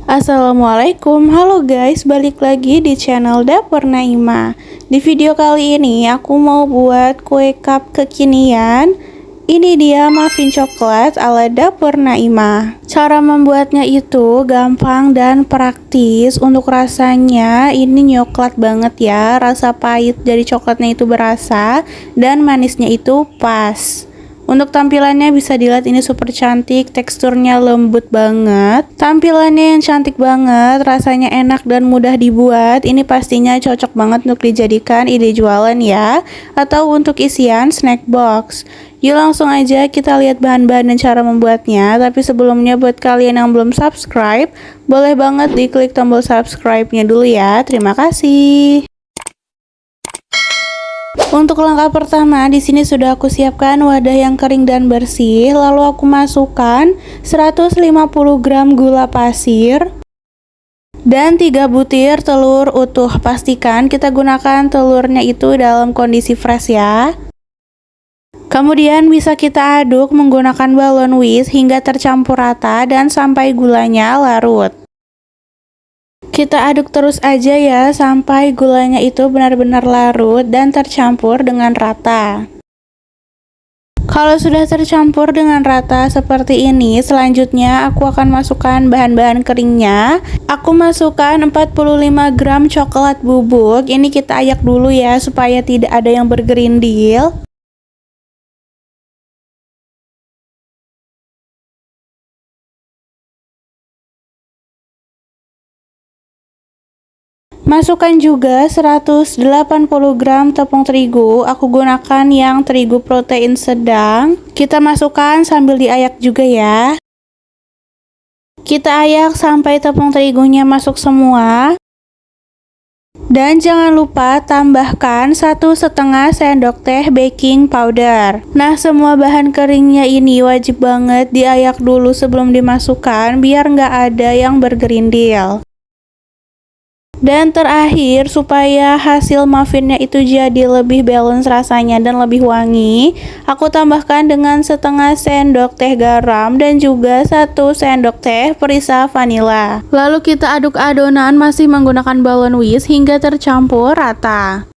Assalamualaikum, halo guys, balik lagi di channel Dapur Naima. Di video kali ini aku mau buat kue cup kekinian. Ini dia muffin coklat ala Dapur Naima. Cara membuatnya itu gampang dan praktis. Untuk rasanya ini coklat banget ya. Rasa pahit dari coklatnya itu berasa dan manisnya itu pas. Untuk tampilannya bisa dilihat ini super cantik, teksturnya lembut banget. Tampilannya yang cantik banget, rasanya enak dan mudah dibuat. Ini pastinya cocok banget untuk dijadikan ide jualan ya, atau untuk isian snack box. Yuk langsung aja kita lihat bahan-bahan dan cara membuatnya. Tapi sebelumnya buat kalian yang belum subscribe, boleh banget diklik tombol subscribe-nya dulu ya. Terima kasih. Untuk langkah pertama, di sini sudah aku siapkan wadah yang kering dan bersih. Lalu aku masukkan 150 gram gula pasir dan 3 butir telur utuh. Pastikan kita gunakan telurnya itu dalam kondisi fresh ya. Kemudian bisa kita aduk menggunakan balon whisk hingga tercampur rata dan sampai gulanya larut. Kita aduk terus aja ya sampai gulanya itu benar-benar larut dan tercampur dengan rata. Kalau sudah tercampur dengan rata seperti ini, selanjutnya aku akan masukkan bahan-bahan keringnya. Aku masukkan 45 gram coklat bubuk. Ini kita ayak dulu ya supaya tidak ada yang bergerindil. Masukkan juga 180 gram tepung terigu. Aku gunakan yang terigu protein sedang. Kita masukkan sambil diayak juga ya. Kita ayak sampai tepung terigunya masuk semua. Dan jangan lupa tambahkan 1,5 sendok teh baking powder. Nah, semua bahan keringnya ini wajib banget diayak dulu sebelum dimasukkan biar nggak ada yang bergerindil. Dan terakhir, supaya hasil muffinnya itu jadi lebih balance rasanya dan lebih wangi, aku tambahkan dengan setengah sendok teh garam dan juga 1 sendok teh perisa vanila. Lalu kita aduk adonan masih menggunakan balon whisk hingga tercampur rata.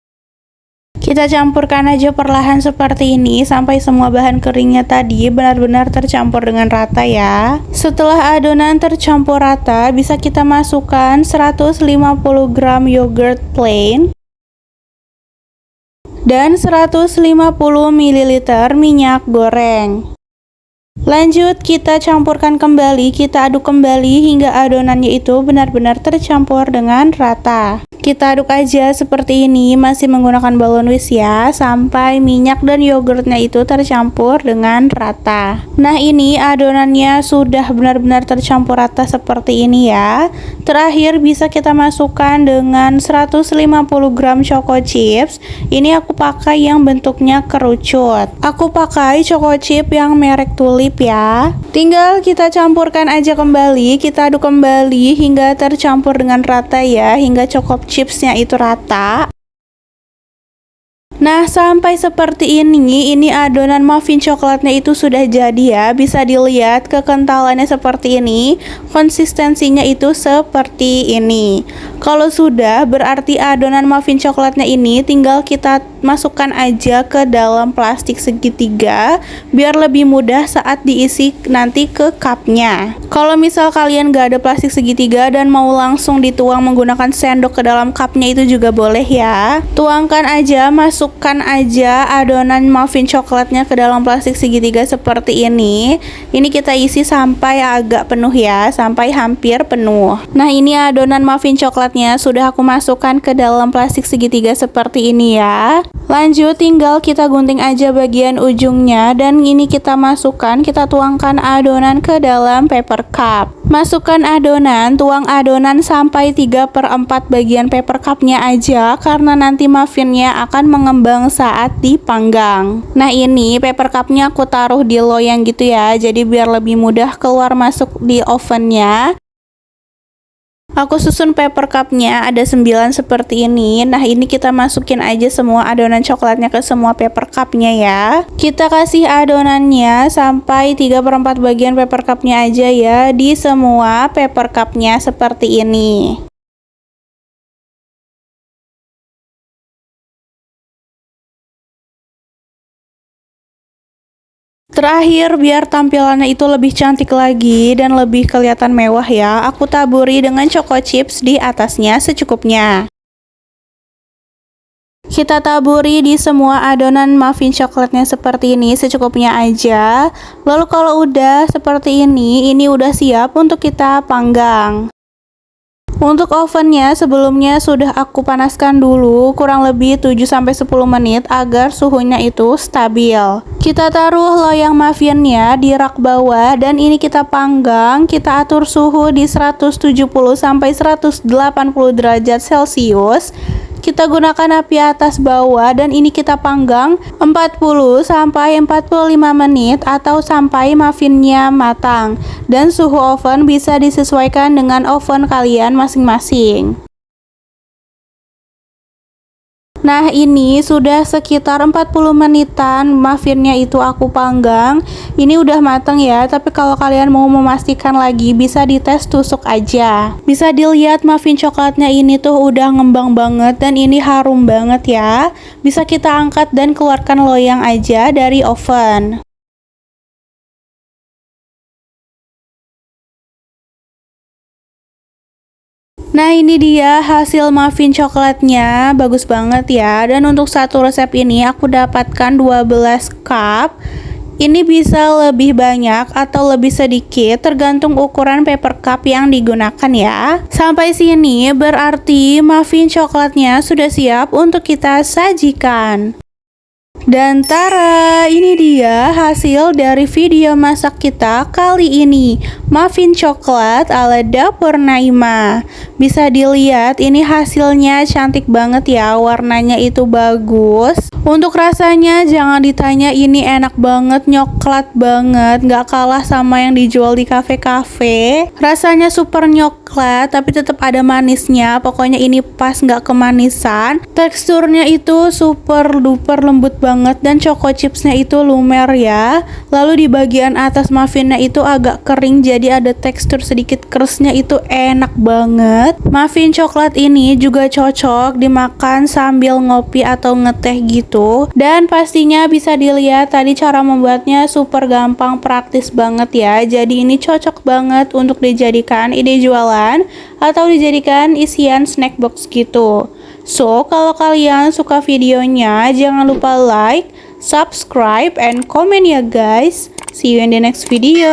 Kita campurkan aja perlahan seperti ini sampai semua bahan keringnya tadi benar-benar tercampur dengan rata ya. Setelah adonan tercampur rata, bisa kita masukkan 150 gram yogurt plain dan 150 ml minyak goreng. Lanjut kita campurkan kembali, kita aduk kembali hingga adonannya itu benar-benar tercampur dengan rata. Kita aduk aja seperti ini, masih menggunakan balon whisk ya, sampai minyak dan yogurtnya itu tercampur dengan rata. Nah, ini adonannya sudah benar-benar tercampur rata seperti ini ya. Terakhir bisa kita masukkan dengan 150 gram choco chips. Ini aku pakai yang bentuknya kerucut. Aku pakai choco chip yang merek Tulip ya. Tinggal kita campurkan aja kembali, kita aduk kembali hingga tercampur dengan rata ya, hingga choco chipsnya itu rata. Nah, sampai seperti ini adonan muffin coklatnya itu sudah jadi ya. Bisa dilihat kekentalannya seperti ini, konsistensinya itu seperti ini. Kalau sudah, berarti adonan muffin coklatnya ini tinggal kita masukkan aja ke dalam plastik segitiga biar lebih mudah saat diisi nanti ke cupnya. Kalau misal kalian gak ada plastik segitiga dan mau langsung dituang menggunakan sendok ke dalam cupnya itu juga boleh ya. Tuangkan aja, masukkan aja adonan muffin coklatnya ke dalam plastik segitiga seperti ini. Ini kita isi sampai agak penuh ya, sampai hampir penuh. Nah, ini adonan muffin coklatnya sudah aku masukkan ke dalam plastik segitiga seperti ini ya. Lanjut, tinggal kita gunting aja bagian ujungnya dan ini kita masukkan, kita tuangkan adonan ke dalam paper cup. Masukkan adonan, tuang adonan sampai 3/4 bagian paper cupnya aja karena nanti muffinnya akan mengembang saat dipanggang. Nah, ini paper cupnya aku taruh di loyang gitu ya, jadi biar lebih mudah keluar masuk di ovennya. Aku susun paper cupnya ada 9 seperti ini. Nah, ini kita masukin aja semua adonan coklatnya ke semua paper cupnya ya. Kita kasih adonannya sampai 3/4 bagian paper cupnya aja ya di semua paper cupnya seperti ini. Terakhir, biar tampilannya itu lebih cantik lagi dan lebih kelihatan mewah ya, aku taburi dengan choco chips di atasnya secukupnya. Kita taburi di semua adonan muffin coklatnya seperti ini secukupnya aja. Lalu kalau udah seperti ini udah siap untuk kita panggang. Untuk ovennya sebelumnya sudah aku panaskan dulu kurang lebih 7-10 menit agar suhunya itu stabil. Kita taruh loyang muffinnya di rak bawah dan ini kita panggang. Kita atur suhu di 170-180 derajat Celcius. Kita gunakan api atas bawah dan ini kita panggang 40-45 menit atau sampai muffinnya matang. Dan suhu oven bisa disesuaikan dengan oven kalian masing-masing. Nah, ini sudah sekitar 40 menitan muffinnya itu aku panggang. Ini udah mateng ya, tapi kalau kalian mau memastikan lagi bisa dites tusuk aja. Bisa dilihat muffin coklatnya ini tuh udah ngembang banget dan ini harum banget ya. Bisa kita angkat dan keluarkan loyang aja dari oven. Nah, ini dia hasil muffin coklatnya, bagus banget ya. Dan untuk satu resep ini aku dapatkan 12 cup. Ini bisa lebih banyak atau lebih sedikit tergantung ukuran paper cup yang digunakan ya. Sampai sini berarti muffin coklatnya sudah siap untuk kita sajikan. Dan tara, ini dia hasil dari video masak kita kali ini, muffin coklat ala dapur Naima. Bisa dilihat ini hasilnya cantik banget ya, warnanya itu bagus. Untuk rasanya jangan ditanya, ini enak banget, nyoklat banget, gak kalah sama yang dijual di kafe-kafe. Rasanya super nyoklat tapi tetap ada manisnya, pokoknya ini pas gak kemanisan. Teksturnya itu super duper lembut banget dan choco chipsnya itu lumer ya. Lalu di bagian atas muffinnya itu agak kering, jadi ada tekstur sedikit keresnya, itu enak banget. Muffin coklat ini juga cocok dimakan sambil ngopi atau ngeteh gitu. Dan pastinya bisa dilihat tadi cara membuatnya super gampang, praktis banget ya. Jadi ini cocok banget untuk dijadikan ide jualan atau dijadikan isian snack box gitu. So, kalau kalian suka videonya, jangan lupa like, subscribe, and comment ya guys. See you in the next video.